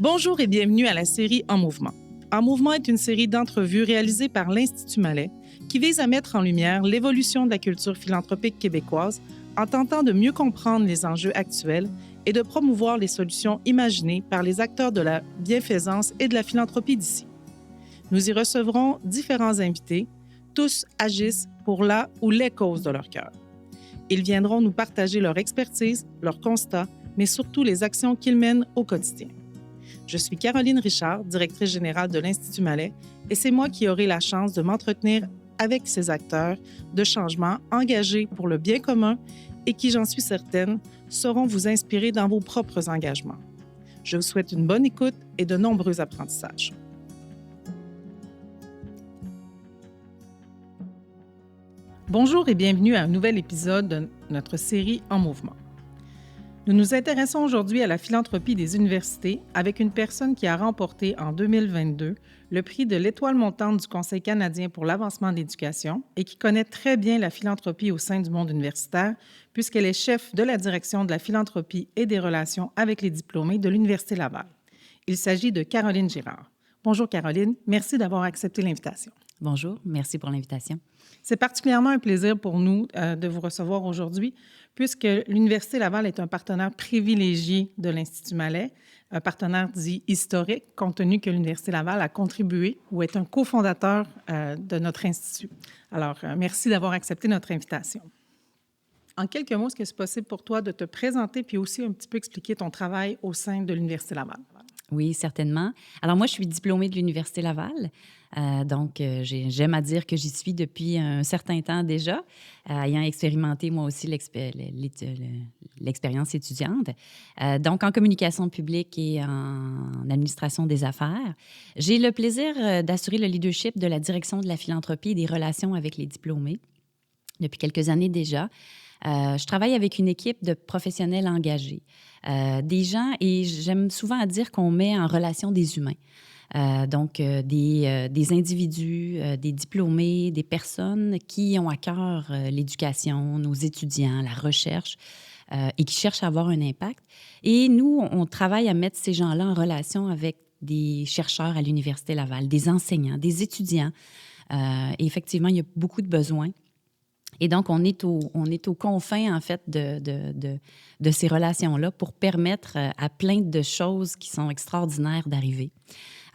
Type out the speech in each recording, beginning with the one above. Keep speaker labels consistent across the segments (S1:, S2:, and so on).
S1: Bonjour et bienvenue à la série En Mouvement. En Mouvement est une série d'entrevues réalisées par l'Institut Malais qui vise à mettre en lumière l'évolution de la culture philanthropique québécoise en tentant de mieux comprendre les enjeux actuels et de promouvoir les solutions imaginées par les acteurs de la bienfaisance et de la philanthropie d'ici. Nous y recevrons différents invités, tous agissent pour la ou les causes de leur cœur. Ils viendront nous partager leur expertise, leurs constats, mais surtout les actions qu'ils mènent au quotidien. Je suis Caroline Richard, directrice générale de l'Institut Malais, et c'est moi qui aurai la chance de m'entretenir avec ces acteurs de changement engagés pour le bien commun et qui, j'en suis certaine, sauront vous inspirer dans vos propres engagements. Je vous souhaite une bonne écoute et de nombreux apprentissages. Bonjour et bienvenue à un nouvel épisode de notre série En Mouvement. Nous nous intéressons aujourd'hui à la philanthropie des universités avec une personne qui a remporté en 2022 le prix de l'Étoile montante du Conseil canadien pour l'avancement de l'éducation et qui connaît très bien la philanthropie au sein du monde universitaire puisqu'elle est chef de la direction de la philanthropie et des relations avec les diplômés de l'Université Laval. Il s'agit de Caroline Girard. Bonjour Caroline, merci d'avoir accepté l'invitation.
S2: Bonjour, merci pour l'invitation.
S1: C'est particulièrement un plaisir pour nous de vous recevoir aujourd'hui, puisque l'Université Laval est un partenaire privilégié de l'Institut Malais, un partenaire dit historique, compte tenu que l'Université Laval a contribué ou est un cofondateur de notre institut. Alors, merci d'avoir accepté notre invitation. En quelques mots, est-ce que c'est possible pour toi de te présenter puis aussi un petit peu expliquer ton travail au sein de l'Université Laval?
S2: Oui, certainement. Alors moi, je suis diplômée de l'Université Laval. Donc, j'aime à dire que j'y suis depuis un certain temps déjà, ayant expérimenté moi aussi l'expérience étudiante. Donc, en communication publique et en administration des affaires. J'ai le plaisir d'assurer le leadership de la direction de la philanthropie et des relations avec les diplômés depuis quelques années déjà. Je travaille avec une équipe de professionnels engagés, des gens, et j'aime souvent à dire qu'on met en relation des humains. Donc, des individus, des diplômés, des personnes qui ont à cœur l'éducation, nos étudiants, la recherche, et qui cherchent à avoir un impact. Et nous, on travaille à mettre ces gens-là en relation avec des chercheurs à l'Université Laval, des enseignants, des étudiants. Et effectivement, il y a beaucoup de besoins. Et donc, on est aux confins, en fait, de ces relations-là pour permettre à plein de choses qui sont extraordinaires d'arriver.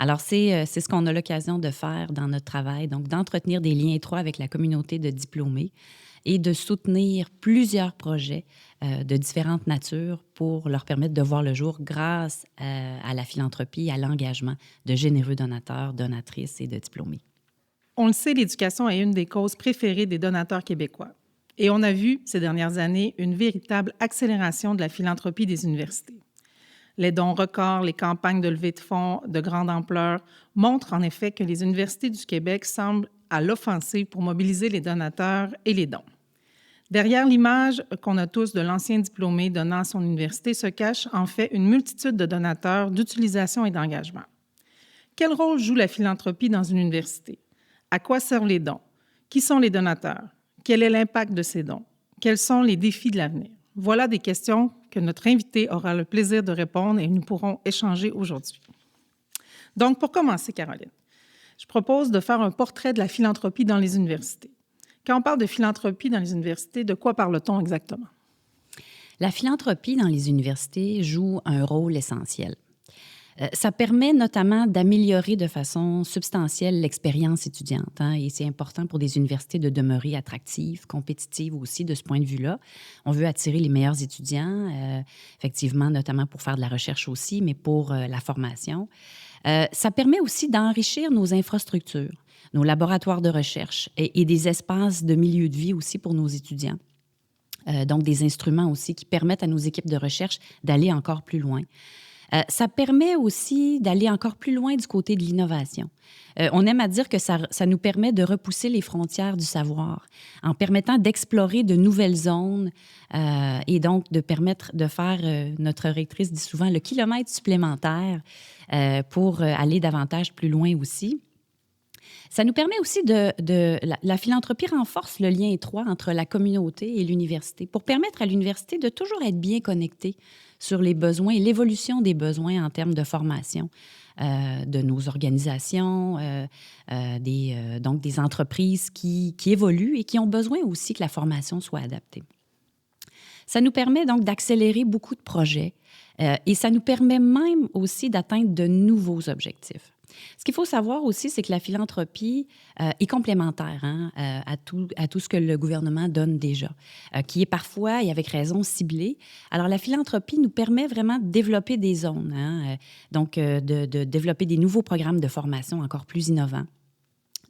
S2: Alors, c'est ce qu'on a l'occasion de faire dans notre travail, donc d'entretenir des liens étroits avec la communauté de diplômés et de soutenir plusieurs projets de différentes natures pour leur permettre de voir le jour grâce à la philanthropie, à l'engagement de généreux donateurs, donatrices et de diplômés.
S1: On le sait, l'éducation est une des causes préférées des donateurs québécois. Et on a vu ces dernières années une véritable accélération de la philanthropie des universités. Les dons records, les campagnes de levée de fonds de grande ampleur montrent en effet que les universités du Québec semblent à l'offensive pour mobiliser les donateurs et les dons. Derrière l'image qu'on a tous de l'ancien diplômé donnant à son université se cache en fait une multitude de donateurs, d'utilisation et d'engagement. Quel rôle joue la philanthropie dans une université? À quoi servent les dons? Qui sont les donateurs? Quel est l'impact de ces dons? Quels sont les défis de l'avenir? Voilà des questions que notre invité aura le plaisir de répondre et nous pourrons échanger aujourd'hui. Donc, pour commencer, Caroline, je propose de faire un portrait de la philanthropie dans les universités. Quand on parle de philanthropie dans les universités, de quoi parle-t-on exactement?
S2: La philanthropie dans les universités joue un rôle essentiel. Ça permet notamment d'améliorer de façon substantielle l'expérience étudiante. Et c'est important pour des universités de demeurer attractives, compétitives aussi de ce point de vue-là. On veut attirer les meilleurs étudiants, effectivement, notamment pour faire de la recherche aussi, mais pour la formation. Ça permet aussi d'enrichir nos infrastructures, nos laboratoires de recherche et des espaces de milieu de vie aussi pour nos étudiants. Donc, des instruments aussi qui permettent à nos équipes de recherche d'aller encore plus loin. Ça permet aussi d'aller encore plus loin du côté de l'innovation. On aime à dire que ça nous permet de repousser les frontières du savoir en permettant d'explorer de nouvelles zones et donc de permettre de faire, notre rectrice dit souvent, le kilomètre supplémentaire pour aller davantage plus loin aussi. Ça nous permet aussi la philanthropie renforce le lien étroit entre la communauté et l'université pour permettre à l'université de toujours être bien connectée sur les besoins et l'évolution des besoins en termes de formation de nos organisations, donc des entreprises qui évoluent et qui ont besoin aussi que la formation soit adaptée. Ça nous permet donc d'accélérer beaucoup de projets et ça nous permet même aussi d'atteindre de nouveaux objectifs. Ce qu'il faut savoir aussi, c'est que la philanthropie est complémentaire à tout ce que le gouvernement donne déjà, qui est parfois, et avec raison, ciblé. Alors, la philanthropie nous permet vraiment de développer des zones, donc de développer des nouveaux programmes de formation encore plus innovants,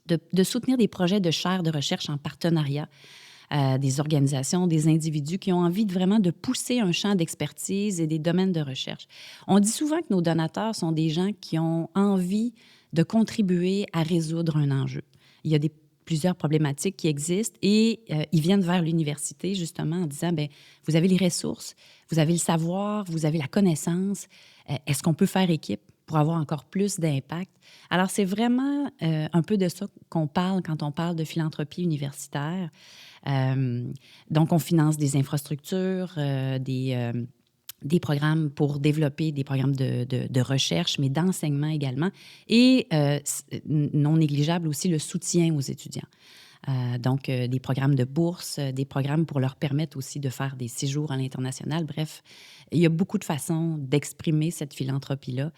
S2: de soutenir des projets de chaires de recherche en partenariat, des organisations, des individus qui ont envie vraiment de pousser un champ d'expertise et des domaines de recherche. On dit souvent que nos donateurs sont des gens qui ont envie de contribuer à résoudre un enjeu. Il y a plusieurs problématiques qui existent et ils viennent vers l'université justement en disant, bien, vous avez les ressources, vous avez le savoir, vous avez la connaissance. Est-ce qu'on peut faire équipe pour avoir encore plus d'impact? Alors, c'est vraiment un peu de ça qu'on parle quand on parle de philanthropie universitaire. Donc, on finance des infrastructures, des programmes pour développer des programmes de recherche, mais d'enseignement également. Et non négligeable aussi le soutien aux étudiants. Donc, des programmes de bourse, des programmes pour leur permettre aussi de faire des séjours à l'international. Bref, il y a beaucoup de façons d'exprimer cette philanthropie-là.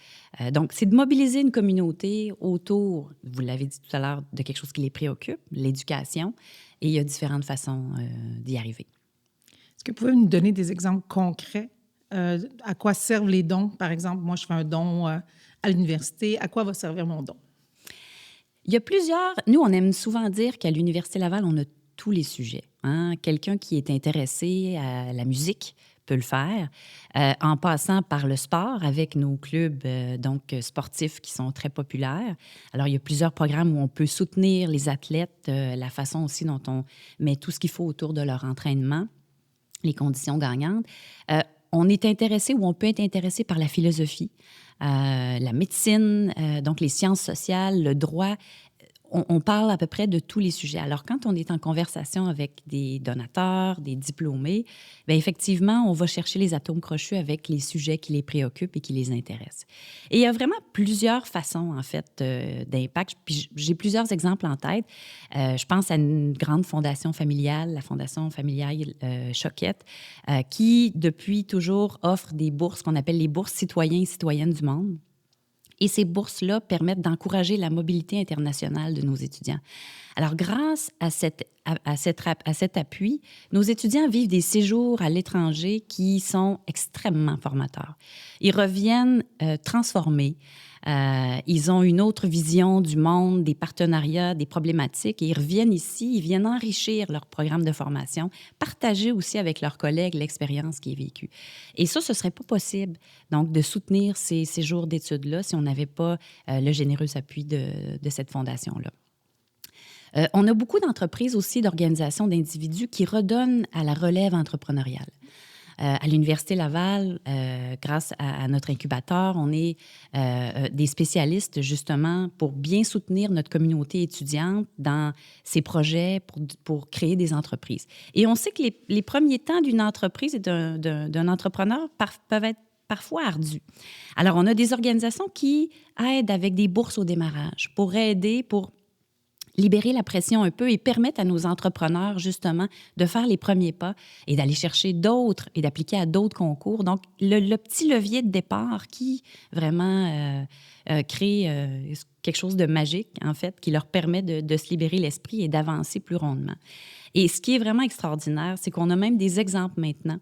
S2: Donc, c'est de mobiliser une communauté autour, vous l'avez dit tout à l'heure, de quelque chose qui les préoccupe, l'éducation, et il y a différentes façons d'y arriver.
S1: Est-ce que vous pouvez nous donner des exemples concrets? À quoi servent les dons? Par exemple, moi, je fais un don à l'université. À quoi va servir mon don?
S2: Il y a plusieurs... Nous, on aime souvent dire qu'à l'Université Laval, on a tous les sujets. Quelqu'un qui est intéressé à la musique peut le faire, en passant par le sport avec nos clubs donc sportifs qui sont très populaires. Alors, il y a plusieurs programmes où on peut soutenir les athlètes, la façon aussi dont on met tout ce qu'il faut autour de leur entraînement, les conditions gagnantes. On est intéressé ou on peut être intéressé par la philosophie, la médecine, donc les sciences sociales, le droit. On parle à peu près de tous les sujets. Alors, quand on est en conversation avec des donateurs, des diplômés, bien, effectivement, on va chercher les atomes crochus avec les sujets qui les préoccupent et qui les intéressent. Et il y a vraiment plusieurs façons, en fait, d'impact. Puis j'ai plusieurs exemples en tête. Je pense à une grande fondation familiale, la Fondation familiale Choquette, qui, depuis toujours, offre des bourses qu'on appelle les bourses citoyens et citoyennes du monde. Et ces bourses-là permettent d'encourager la mobilité internationale de nos étudiants. Alors, grâce à cet appui, nos étudiants vivent des séjours à l'étranger qui sont extrêmement formateurs. Ils reviennent transformés. Ils ont une autre vision du monde, des partenariats, des problématiques, et ils reviennent ici, ils viennent enrichir leur programme de formation, partager aussi avec leurs collègues l'expérience qui est vécue. Et ça, ce ne serait pas possible, donc, de soutenir ces séjours d'études-là si on n'avait pas le généreux appui de cette fondation-là. On a beaucoup d'entreprises aussi, d'organisations, d'individus qui redonnent à la relève entrepreneuriale. À l'Université Laval, grâce à notre incubateur, on est des spécialistes justement pour bien soutenir notre communauté étudiante dans ses projets pour créer des entreprises. Et on sait que les premiers temps d'une entreprise et d'un entrepreneur peuvent être parfois ardus. Alors, on a des organisations qui aident avec des bourses au démarrage pour aider, pour libérer la pression un peu et permettre à nos entrepreneurs, justement, de faire les premiers pas et d'aller chercher d'autres et d'appliquer à d'autres concours. Donc, le petit levier de départ qui vraiment crée quelque chose de magique, en fait, qui leur permet de se libérer l'esprit et d'avancer plus rondement. Et ce qui est vraiment extraordinaire, c'est qu'on a même des exemples maintenant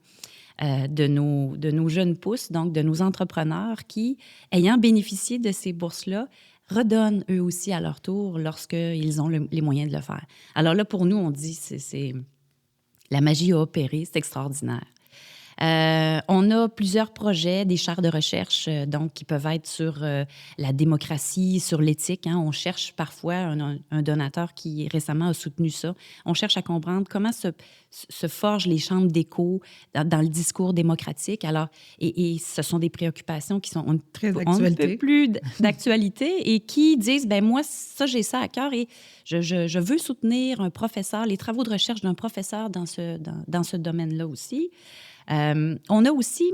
S2: de nos jeunes pousses, donc de nos entrepreneurs qui, ayant bénéficié de ces bourses-là, redonnent eux aussi à leur tour lorsqu'ils ont les moyens de le faire. Alors là, pour nous, on dit c'est la magie a opéré, c'est extraordinaire. On a plusieurs projets, des chaires de recherche, donc qui peuvent être sur la démocratie, sur l'éthique. Hein. On cherche parfois, un donateur qui récemment a soutenu ça, on cherche à comprendre comment se forgent les chambres d'écho dans le discours démocratique. Alors, et ce sont des préoccupations qui sont
S1: Très
S2: on ne peut
S1: d'actualité.
S2: plus d'actualité et qui disent, ben moi, ça, j'ai ça à cœur et je veux soutenir un professeur, les travaux de recherche d'un professeur dans ce domaine-là aussi. On a aussi,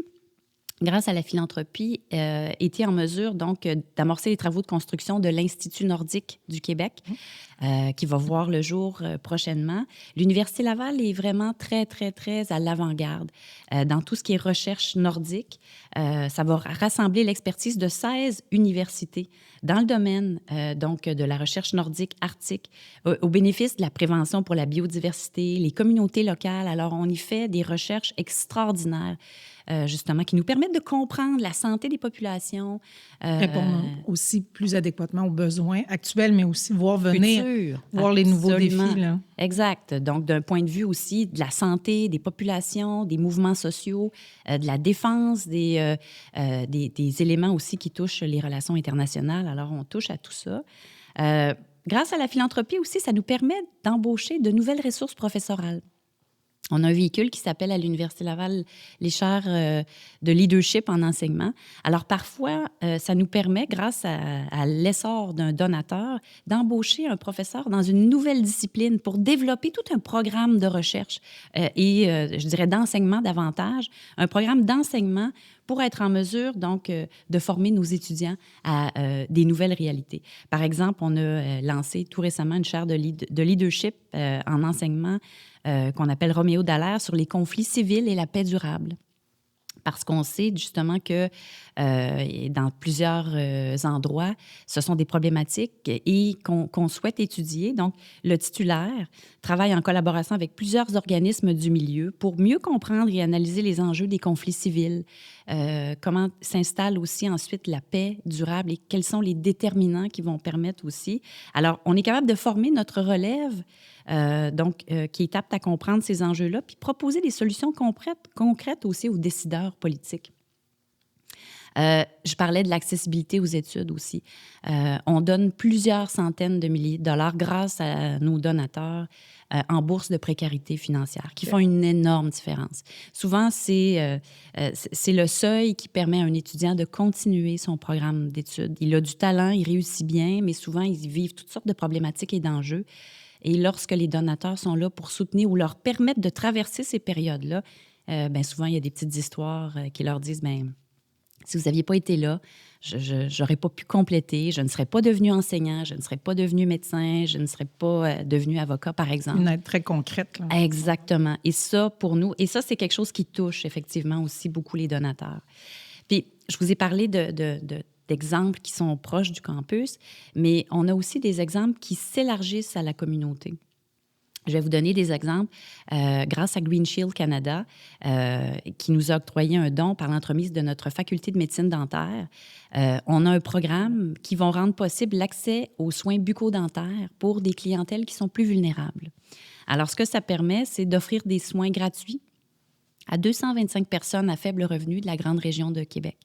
S2: grâce à la philanthropie, été en mesure donc d'amorcer les travaux de construction de l'Institut nordique du Québec, qui va voir le jour prochainement. L'Université Laval est vraiment très, très, très à l'avant-garde dans tout ce qui est recherche nordique. Ça va rassembler l'expertise de 16 universités dans le domaine donc de la recherche nordique arctique, au bénéfice de la prévention pour la biodiversité, les communautés locales. Alors, on y fait des recherches extraordinaires, justement, qui nous permettent de comprendre la santé des populations.
S1: Répondre aussi plus adéquatement aux besoins actuels, mais aussi voir venir, voir les nouveaux
S2: Absolument.
S1: défis. Là.
S2: Exact. Donc, d'un point de vue aussi de la santé des populations, des mouvements sociaux, de la défense des éléments aussi qui touchent les relations internationales. Alors, on touche à tout ça. Grâce à la philanthropie aussi, ça nous permet d'embaucher de nouvelles ressources professorales. On a un véhicule qui s'appelle à l'Université Laval les chaires de leadership en enseignement. Alors, parfois, ça nous permet, grâce à l'essor d'un donateur, d'embaucher un professeur dans une nouvelle discipline pour développer tout un programme de recherche et, je dirais, d'enseignement davantage, un programme d'enseignement pour être en mesure, donc, de former nos étudiants à des nouvelles réalités. Par exemple, on a lancé tout récemment une chaire de leadership en enseignement qu'on appelle Roméo Dallaire sur les conflits civils et la paix durable. Parce qu'on sait justement que dans plusieurs endroits, ce sont des problématiques et qu'on souhaite étudier. Donc, le titulaire travaille en collaboration avec plusieurs organismes du milieu pour mieux comprendre et analyser les enjeux des conflits civils, comment s'installe aussi ensuite la paix durable et quels sont les déterminants qui vont permettre aussi. Alors, on est capable de former notre relève qui est apte à comprendre ces enjeux-là, puis proposer des solutions concrètes aussi aux décideurs politiques. Je parlais de l'accessibilité aux études aussi. On donne plusieurs centaines de milliers de dollars grâce à nos donateurs en bourse de précarité financière, qui font une énorme différence. Souvent, c'est le seuil qui permet à un étudiant de continuer son programme d'études. Il a du talent, il réussit bien, mais souvent, ils vivent toutes sortes de problématiques et d'enjeux. Et lorsque les donateurs sont là pour soutenir ou leur permettre de traverser ces périodes-là, bien souvent, il y a des petites histoires qui leur disent, bien, si vous n'aviez pas été là, je n'aurais pas pu compléter, je ne serais pas devenu enseignant, je ne serais pas devenu médecin, je ne serais pas devenu avocat, par exemple.
S1: Une aide très concrète. Là.
S2: Exactement. Et ça, pour nous, et ça, c'est quelque chose qui touche effectivement aussi beaucoup les donateurs. Puis, je vous ai parlé d'exemples qui sont proches du campus, mais on a aussi des exemples qui s'élargissent à la communauté. Je vais vous donner des exemples. Grâce à Green Shield Canada, qui nous a octroyé un don par l'entremise de notre faculté de médecine dentaire, on a un programme qui va rendre possible l'accès aux soins bucco-dentaires pour des clientèles qui sont plus vulnérables. Alors, ce que ça permet, c'est d'offrir des soins gratuits à 225 personnes à faible revenu de la grande région de Québec.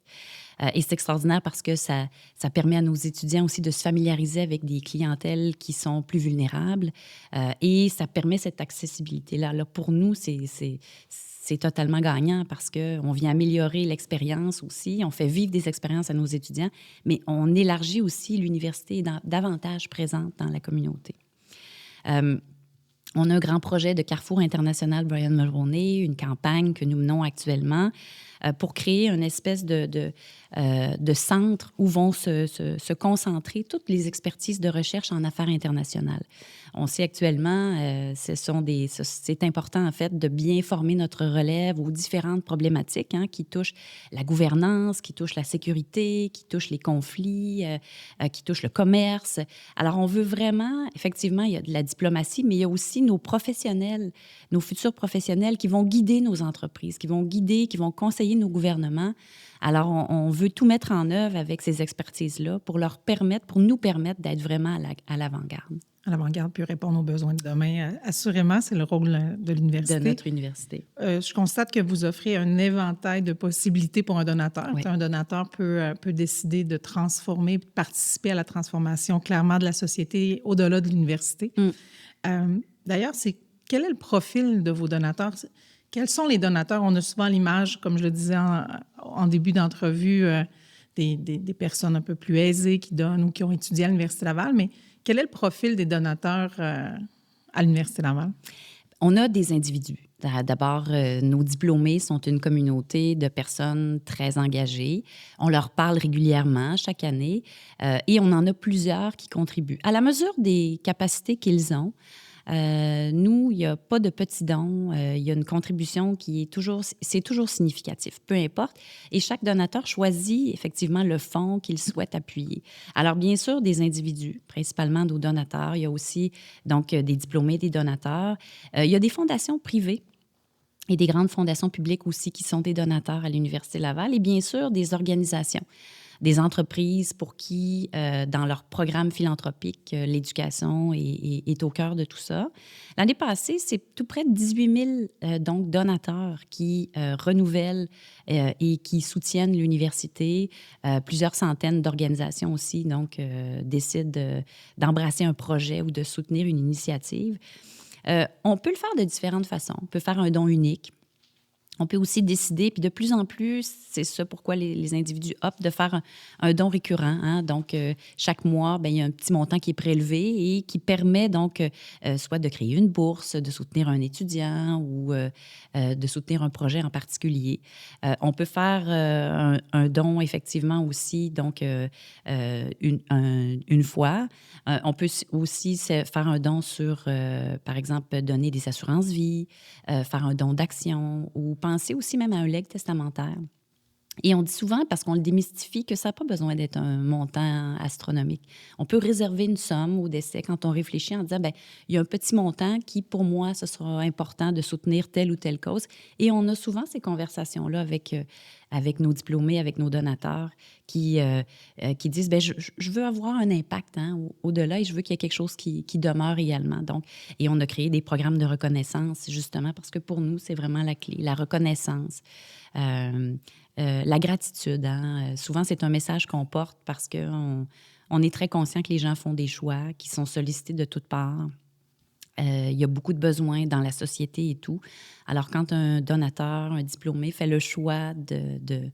S2: Et c'est extraordinaire parce que ça permet à nos étudiants aussi de se familiariser avec des clientèles qui sont plus vulnérables et ça permet cette accessibilité-là. Là, pour nous, c'est totalement gagnant parce qu'on vient améliorer l'expérience aussi, on fait vivre des expériences à nos étudiants, mais on élargit aussi l'université davantage présente dans la communauté. On a un grand projet de Carrefour international Brian Mulroney, une campagne que nous menons actuellement pour créer une espèce de centre où vont se concentrer toutes les expertises de recherche en affaires internationales. On sait actuellement, c'est important en fait de bien former notre relève aux différentes problématiques qui touchent la gouvernance, qui touchent la sécurité, qui touchent les conflits, qui touchent le commerce. Alors, on veut vraiment, effectivement, il y a de la diplomatie, mais il y a aussi nos professionnels, nos futurs professionnels qui vont guider nos entreprises, qui vont conseiller nos gouvernements. Alors, on veut tout mettre en œuvre avec ces expertises-là pour nous permettre d'être vraiment à l'avant-garde.
S1: à l'avant-garde puis répondre aux besoins de demain. Assurément, c'est le rôle de l'université.
S2: De notre université.
S1: Je constate que vous offrez un éventail de possibilités pour un donateur.
S2: Oui.
S1: Un donateur peut décider de transformer, de participer à la transformation clairement de la société au-delà de l'université. D'ailleurs, quel est le profil de vos donateurs? Quels sont les donateurs? On a souvent l'image, comme je le disais en début d'entrevue, des personnes un peu plus aisées qui donnent ou qui ont étudié à l'Université Laval, mais quel est le profil des donateurs à l'Université Laval?
S2: On a des individus. D'abord, nos diplômés sont une communauté de personnes très engagées. On leur parle régulièrement chaque année et on en a plusieurs qui contribuent. À la mesure des capacités qu'ils ont, nous, il n'y a pas de petits dons. Il y a une contribution qui est toujours significatif, peu importe. Et chaque donateur choisit effectivement le fonds qu'il souhaite appuyer. Alors, bien sûr, des individus, principalement nos donateurs. Il y a aussi donc des diplômés, des donateurs. Il y a des fondations privées et des grandes fondations publiques aussi qui sont des donateurs à l'Université Laval. Et bien sûr, des organisations. Des entreprises pour qui, dans leur programme philanthropique, l'éducation est au cœur de tout ça. L'année passée, c'est tout près de 18 000 donc, donateurs qui renouvellent et qui soutiennent l'université. Plusieurs centaines d'organisations aussi donc, décident d'embrasser un projet ou de soutenir une initiative. On peut le faire de différentes façons. On peut faire un don unique. On peut aussi décider, puis de plus en plus, c'est ça pourquoi les individus optent de faire un don récurrent. Hein? Donc, chaque mois, bien, il y a un petit montant qui est prélevé et qui permet donc soit de créer une bourse, de soutenir un étudiant ou de soutenir un projet en particulier. On peut faire un don, effectivement, aussi, donc une fois. On peut aussi faire un don sur, par exemple, donner des assurances-vie, faire un don d'action ou penser aussi même à un legs testamentaire. Et on dit souvent, parce qu'on le démystifie, que ça n'a pas besoin d'être un montant astronomique. On peut réserver une somme au décès quand on réfléchit en disant, bien, il y a un petit montant qui, pour moi, ce sera important de soutenir telle ou telle cause. Et on a souvent ces conversations-là avec nos diplômés, avec nos donateurs qui disent, bien, je veux avoir un impact au-delà et je veux qu'il y ait quelque chose qui demeure également. Donc, et on a créé des programmes de reconnaissance, justement, parce que pour nous, c'est vraiment la clé, la reconnaissance. La gratitude. Hein? Souvent, c'est un message qu'on porte parce qu'on est très conscient que les gens font des choix, qui sont sollicités de toutes parts. Il y a beaucoup de besoins dans la société et tout. Alors, quand un donateur, un diplômé fait le choix de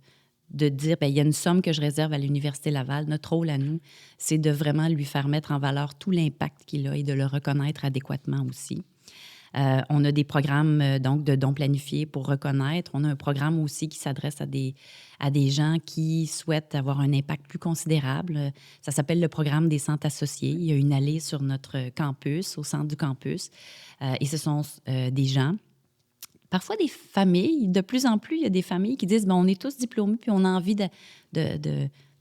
S2: dire, bien, il y a une somme que je réserve à l'Université Laval, notre rôle à nous, c'est de vraiment lui faire mettre en valeur tout l'impact qu'il a et de le reconnaître adéquatement aussi. On a des programmes donc de dons planifiés pour reconnaître. On a un programme aussi qui s'adresse à des gens qui souhaitent avoir un impact plus considérable. Ça s'appelle le programme des centres associés. Il y a une allée sur notre campus, au centre du campus. Et ce sont des gens, parfois des familles. De plus en plus, il y a des familles qui disent, bon, on est tous diplômés puis on a envie de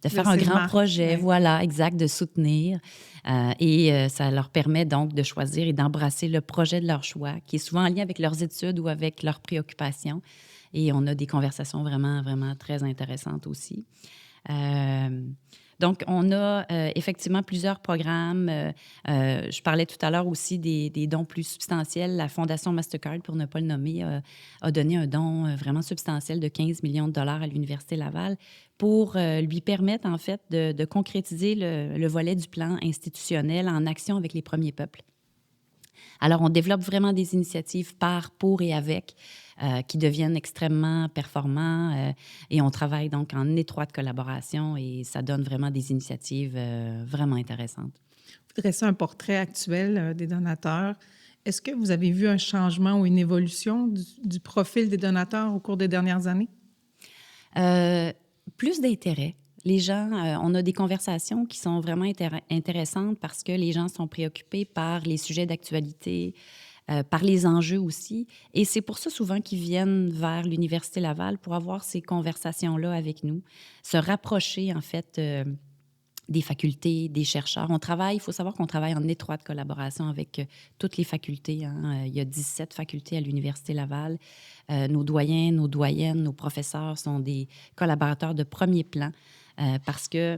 S2: faire un grand projet, voilà, exact, de soutenir. Ça leur permet donc de choisir et d'embrasser le projet de leur choix, qui est souvent en lien avec leurs études ou avec leurs préoccupations. Et on a des conversations vraiment, vraiment très intéressantes aussi. Donc, on a effectivement plusieurs programmes. Je parlais tout à l'heure aussi des dons plus substantiels. La Fondation Mastercard, pour ne pas le nommer, a donné un don vraiment substantiel de 15 millions de dollars à l'Université Laval pour lui permettre, en fait, de concrétiser le volet du plan institutionnel en action avec les premiers peuples. Alors, on développe vraiment des initiatives par, pour et avec qui deviennent extrêmement performants et on travaille donc en étroite collaboration et ça donne vraiment des initiatives vraiment intéressantes.
S1: Vous dressez un portrait actuel des donateurs. Est-ce que vous avez vu un changement ou une évolution du profil des donateurs au cours des dernières années?
S2: Plus d'intérêt. Les gens, on a des conversations qui sont vraiment intéressantes parce que les gens sont préoccupés par les sujets d'actualité, par les enjeux aussi. Et c'est pour ça souvent qu'ils viennent vers l'Université Laval pour avoir ces conversations-là avec nous, se rapprocher en fait des facultés, des chercheurs. Il faut savoir qu'on travaille en étroite collaboration avec toutes les facultés. Hein. Il y a 17 facultés à l'Université Laval. Nos doyens, nos doyennes, nos professeurs sont des collaborateurs de premier plan parce que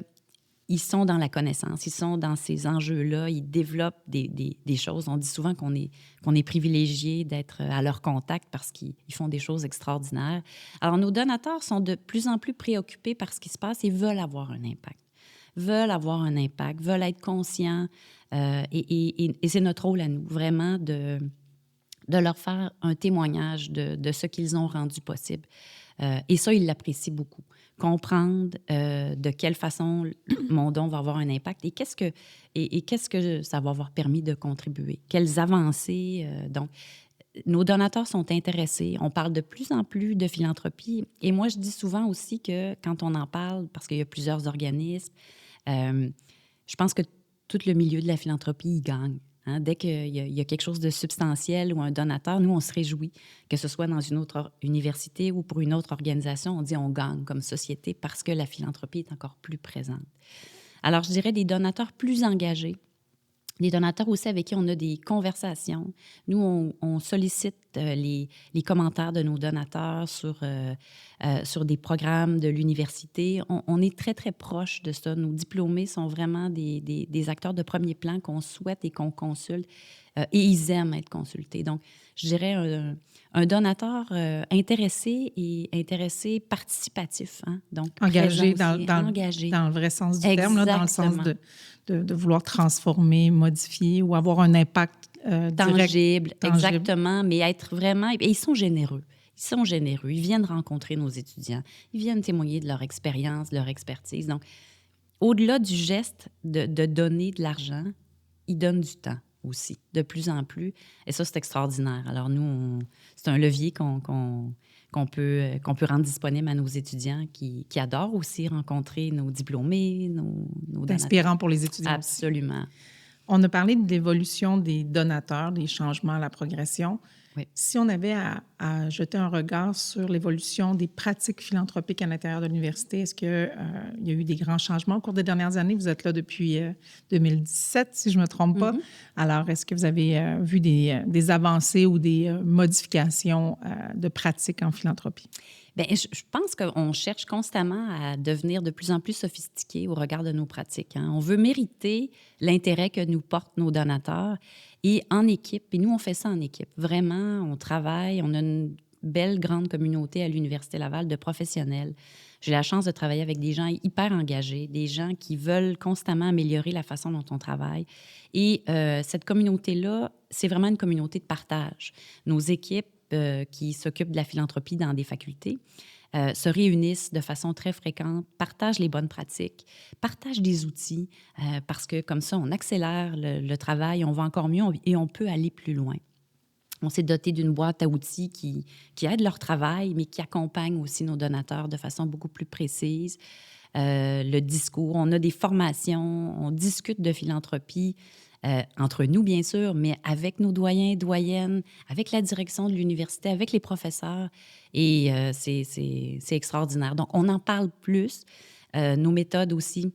S2: ils sont dans la connaissance, ils sont dans ces enjeux-là, ils développent des choses. On dit souvent qu'on est privilégié d'être à leur contact parce qu'ils font des choses extraordinaires. Alors, nos donateurs sont de plus en plus préoccupés par ce qui se passe et veulent avoir un impact. Veulent être conscients. Et c'est notre rôle à nous, vraiment, de leur faire un témoignage de ce qu'ils ont rendu possible. Et ça, ils l'apprécient beaucoup. Comprendre de quelle façon mon don va avoir un impact et qu'est-ce que ça va avoir permis de contribuer. Quelles avancées. Donc, nos donateurs sont intéressés. On parle de plus en plus de philanthropie. Et moi, je dis souvent aussi que quand on en parle, parce qu'il y a plusieurs organismes, je pense que tout le milieu de la philanthropie y gagne. Hein? Dès qu'il y a quelque chose de substantiel ou un donateur, nous, on se réjouit, que ce soit dans une autre université ou pour une autre organisation, on dit on gagne comme société parce que la philanthropie est encore plus présente. Alors, je dirais des donateurs plus engagés, des donateurs aussi avec qui on a des conversations. Nous, on sollicite les commentaires de nos donateurs sur des programmes de l'université. On est très, très proche de ça. Nos diplômés sont vraiment des acteurs de premier plan qu'on souhaite et qu'on consulte. Et ils aiment être consultés. Donc, je dirais un donateur intéressé, participatif. Hein? Donc,
S1: Engagé
S2: engagé.
S1: dans le vrai sens du terme, là, dans le sens
S2: Exactement.
S1: de vouloir transformer, modifier ou avoir un impact
S2: Tangible,
S1: direct.
S2: Exactement, mais être vraiment... Et ils sont généreux. Ils viennent rencontrer nos étudiants. Ils viennent témoigner de leur expérience, de leur expertise. Donc, au-delà du geste de donner de l'argent, ils donnent du temps aussi, de plus en plus. Et ça, c'est extraordinaire. Alors, nous, c'est un levier qu'on peut rendre disponible à nos étudiants qui adorent aussi rencontrer nos diplômés, nos
S1: C'est inspirant pour les étudiants.
S2: Absolument.
S1: Aussi. On a parlé de l'évolution des donateurs, des changements à la progression.
S2: Oui.
S1: Si on avait à jeter un regard sur l'évolution des pratiques philanthropiques à l'intérieur de l'université, est-ce qu'il y a eu des grands changements au cours des dernières années? Vous êtes là depuis 2017, si je ne me trompe pas. Alors, est-ce que vous avez vu des avancées ou des modifications de pratiques en philanthropie?
S2: Bien, je pense qu'on cherche constamment à devenir de plus en plus sophistiqués au regard de nos pratiques. Hein. On veut mériter l'intérêt que nous portent nos donateurs et en équipe. Et nous, on fait ça en équipe. Vraiment, on travaille. On a une belle, grande communauté à l'Université Laval de professionnels. J'ai la chance de travailler avec des gens hyper engagés, des gens qui veulent constamment améliorer la façon dont on travaille. Et cette communauté-là, c'est vraiment une communauté de partage. Nos équipes qui s'occupent de la philanthropie dans des facultés, se réunissent de façon très fréquente, partagent les bonnes pratiques, partagent des outils, parce que comme ça, on accélère le travail, on va encore mieux et on peut aller plus loin. On s'est doté d'une boîte à outils qui aide leur travail, mais qui accompagne aussi nos donateurs de façon beaucoup plus précise. Le discours, on a des formations, on discute de philanthropie, entre nous, bien sûr, mais avec nos doyens et doyennes, avec la direction de l'université, avec les professeurs. Et c'est extraordinaire. Donc, on en parle plus. Nos méthodes aussi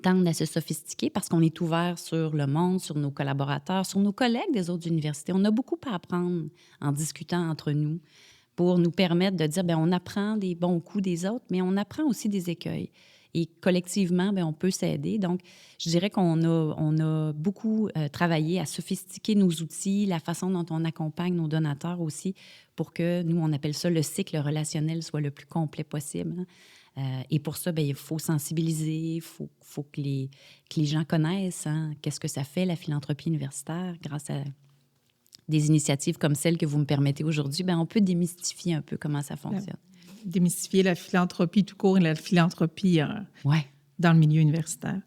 S2: tendent à se sophistiquer parce qu'on est ouvert sur le monde, sur nos collaborateurs, sur nos collègues des autres universités. On a beaucoup à apprendre en discutant entre nous pour nous permettre de dire, bien, on apprend des bons coups des autres, mais on apprend aussi des écueils. Et collectivement, bien, on peut s'aider. Donc, je dirais qu'on a beaucoup travaillé à sophistiquer nos outils, la façon dont on accompagne nos donateurs aussi, pour que, nous, on appelle ça le cycle relationnel soit le plus complet possible. Hein. Et pour ça, bien, il faut sensibiliser, il faut que les gens connaissent qu'est-ce que ça fait, la philanthropie universitaire, grâce à des initiatives comme celle que vous me permettez aujourd'hui, bien, on peut démystifier un peu comment ça fonctionne.
S1: Démystifier la philanthropie tout court et la philanthropie dans le milieu universitaire.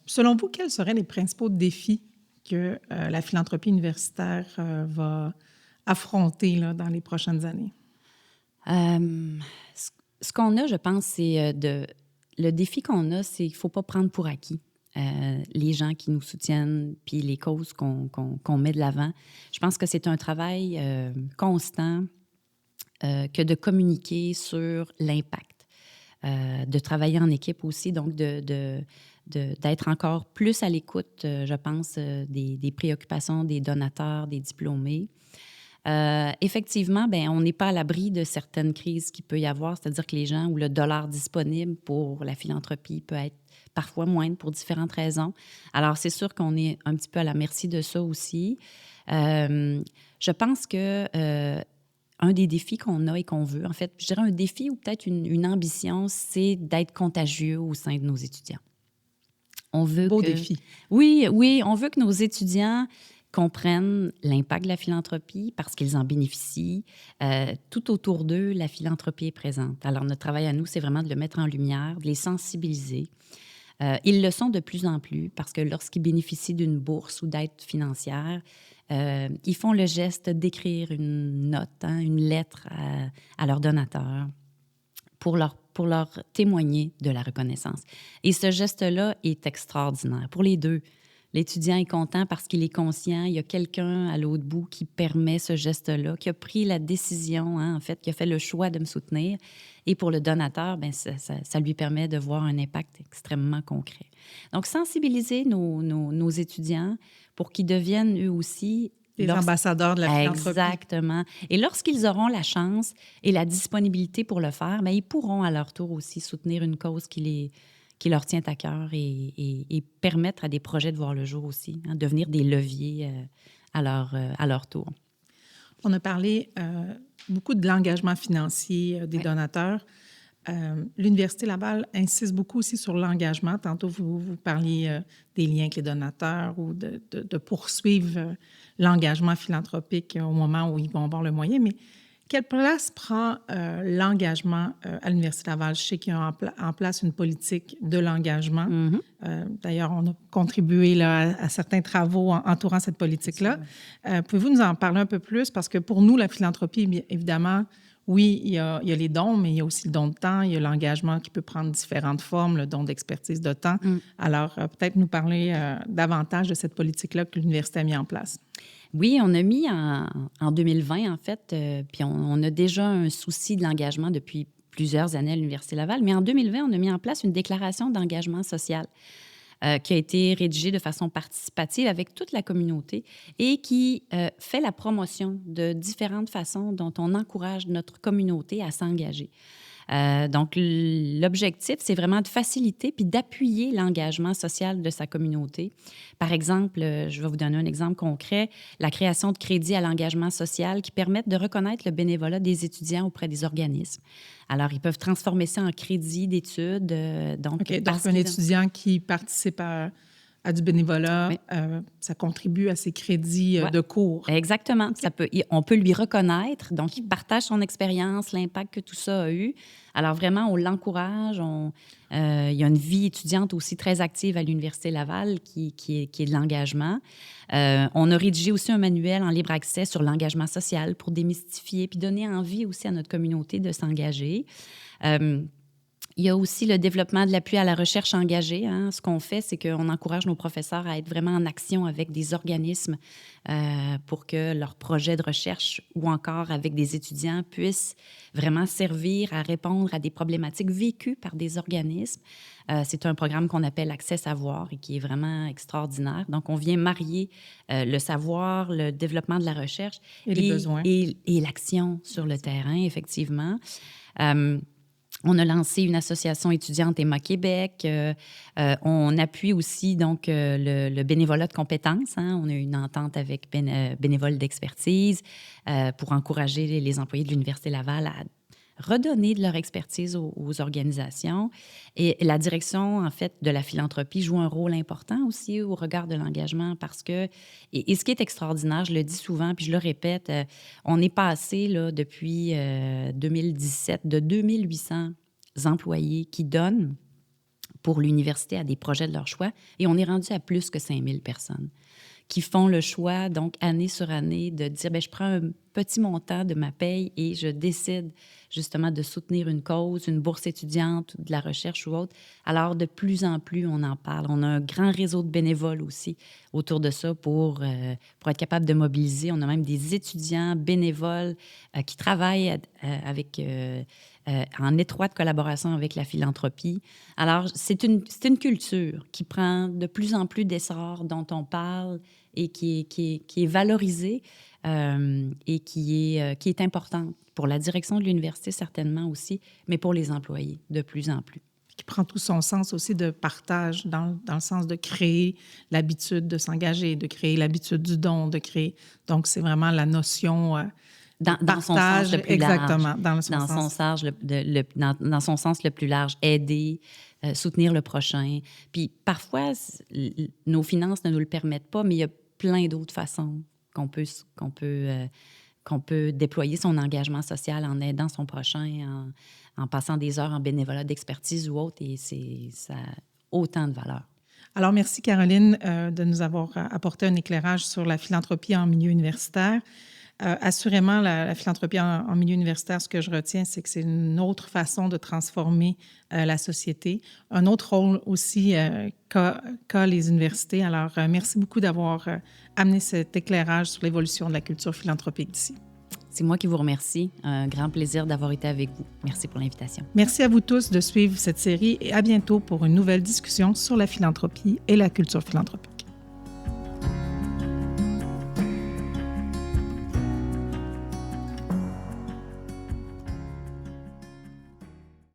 S1: Selon vous, quels seraient les principaux défis que la philanthropie universitaire va affronter là, dans les prochaines années?
S2: Ce qu'on a, je pense, c'est le défi qu'on a, c'est qu'il ne faut pas prendre pour acquis les gens qui nous soutiennent puis les causes qu'on met de l'avant. Je pense que c'est un travail constant que de communiquer sur l'impact, de travailler en équipe aussi, donc d'être encore plus à l'écoute, je pense, des préoccupations des donateurs, des diplômés. Effectivement, ben, on n'est pas à l'abri de certaines crises qu'il peut y avoir, c'est-à-dire que les gens où le dollar disponible pour la philanthropie peut être parfois moindre pour différentes raisons. Alors, c'est sûr qu'on est un petit peu à la merci de ça aussi. Je pense que un des défis qu'on a et qu'on veut, en fait, je dirais un défi ou peut-être une ambition, c'est d'être contagieux au sein de nos étudiants. On veut
S1: Beau
S2: que...
S1: défi.
S2: Oui, oui, on veut que nos étudiants comprennent l'impact de la philanthropie parce qu'ils en bénéficient. Tout autour d'eux, la philanthropie est présente. Alors, notre travail à nous, c'est vraiment de le mettre en lumière, de les sensibiliser. Ils le sont de plus en plus parce que lorsqu'ils bénéficient d'une bourse ou d'aide financière, ils font le geste d'écrire une note, hein, une lettre à leur donateur pour leur témoigner de la reconnaissance. Et ce geste-là est extraordinaire pour les deux. L'étudiant est content parce qu'il est conscient, il y a quelqu'un à l'autre bout qui permet ce geste-là, qui a pris la décision, hein, en fait, qui a fait le choix de me soutenir. Et pour le donateur, bien, ça lui permet de voir un impact extrêmement concret. Donc, sensibiliser nos étudiants pour qu'ils deviennent eux aussi
S1: Les ambassadeurs de la philanthropie.
S2: Exactement. Et lorsqu'ils auront la chance et la disponibilité pour le faire, bien, ils pourront à leur tour aussi soutenir une cause qui leur tient à cœur et permettre à des projets de voir le jour aussi, hein, devenir des leviers à leur tour.
S1: On a parlé beaucoup de l'engagement financier des donateurs. L'Université Laval insiste beaucoup aussi sur l'engagement. Tantôt, vous parliez des liens avec les donateurs ou de poursuivre l'engagement philanthropique au moment où ils vont avoir le moyen. Mais quelle place prend l'engagement à l'Université Laval? Je sais qu'il y a en place une politique de l'engagement.
S2: Mm-hmm.
S1: D'ailleurs, on a contribué là, à certains travaux entourant cette politique-là. Pouvez-vous nous en parler un peu plus? Parce que pour nous, la philanthropie, évidemment, oui, il y a les dons, mais il y a aussi le don de temps. Il y a l'engagement qui peut prendre différentes formes, le don d'expertise de temps. Alors, peut-être nous parler davantage de cette politique-là que l'Université a mis en place.
S2: Oui, on a mis en 2020, en fait, puis on a déjà un souci de l'engagement depuis plusieurs années à l'Université Laval, mais en 2020, on a mis en place une déclaration d'engagement social qui a été rédigée de façon participative avec toute la communauté et qui fait la promotion de différentes façons dont on encourage notre communauté à s'engager. Donc, l'objectif, c'est vraiment de faciliter puis d'appuyer l'engagement social de sa communauté. Par exemple, je vais vous donner un exemple concret, la création de crédits à l'engagement social qui permettent de reconnaître le bénévolat des étudiants auprès des organismes. Alors, ils peuvent transformer ça en crédit d'études. Donc,
S1: un étudiant qui participe à du bénévolat,
S2: oui.
S1: Ça contribue à ses crédits de cours.
S2: Exactement. On peut lui reconnaître. Donc, il partage son expérience, l'impact que tout ça a eu. Alors, vraiment, on l'encourage. Il y a une vie étudiante aussi très active à l'Université Laval qui est de l'engagement. On a rédigé aussi un manuel en libre accès sur l'engagement social pour démystifier puis donner envie aussi à notre communauté de s'engager. Il y a aussi le développement de l'appui à la recherche engagée. Hein. Ce qu'on fait, c'est qu'on encourage nos professeurs à être vraiment en action avec des organismes pour que leurs projets de recherche ou encore avec des étudiants puissent vraiment servir à répondre à des problématiques vécues par des organismes. C'est un programme qu'on appelle Accès Savoir et qui est vraiment extraordinaire. Donc, on vient marier le savoir, le développement de la recherche
S1: et les besoins.
S2: Et l'action sur le terrain, effectivement. On a lancé une association étudiante Emma Québec. On appuie aussi donc le bénévolat de compétences. Hein. On a une entente avec Bénévoles d'expertise pour encourager les employés de l'Université Laval à redonner de leur expertise aux organisations. Et la direction, en fait, de la philanthropie joue un rôle important aussi au regard de l'engagement parce que, et ce qui est extraordinaire, je le dis souvent, puis je le répète, on est passé là, depuis 2017 de 2800 employés qui donnent pour l'université à des projets de leur choix et on est rendu à plus que 5000 personnes qui font le choix, donc année sur année, de dire, bien, je prends un petit montant de ma paye et je décide justement de soutenir une cause, une bourse étudiante, de la recherche ou autre. Alors, de plus en plus, on en parle. On a un grand réseau de bénévoles aussi autour de ça pour être capable de mobiliser. On a même des étudiants bénévoles qui travaillent en étroite collaboration avec la philanthropie. Alors, c'est une culture qui prend de plus en plus d'essor, dont on parle et qui est valorisée. et qui est importante pour la direction de l'université certainement aussi, mais pour les employés de plus en plus.
S1: Qui prend tout son sens aussi de partage, dans le sens de créer l'habitude de s'engager, de créer l'habitude du don, de créer... Donc, c'est vraiment la notion
S2: dans
S1: partage.
S2: Son sens le plus
S1: exactement,
S2: large. Dans son sens le plus large. Aider, soutenir le prochain. Puis parfois, nos finances ne nous le permettent pas, mais il y a plein d'autres façons qu'on peut déployer son engagement social en aidant son prochain, en passant des heures en bénévolat d'expertise ou autre, et ça a autant de valeur.
S1: Alors, merci Caroline de nous avoir apporté un éclairage sur la philanthropie en milieu universitaire. Assurément, la philanthropie en milieu universitaire, ce que je retiens, c'est que c'est une autre façon de transformer la société, un autre rôle aussi qu'a les universités. Alors, merci beaucoup d'avoir amené cet éclairage sur l'évolution de la culture philanthropique d'ici.
S2: C'est moi qui vous remercie. Un grand plaisir d'avoir été avec vous. Merci pour l'invitation.
S1: Merci à vous tous de suivre cette série et à bientôt pour une nouvelle discussion sur la philanthropie et la culture philanthropique.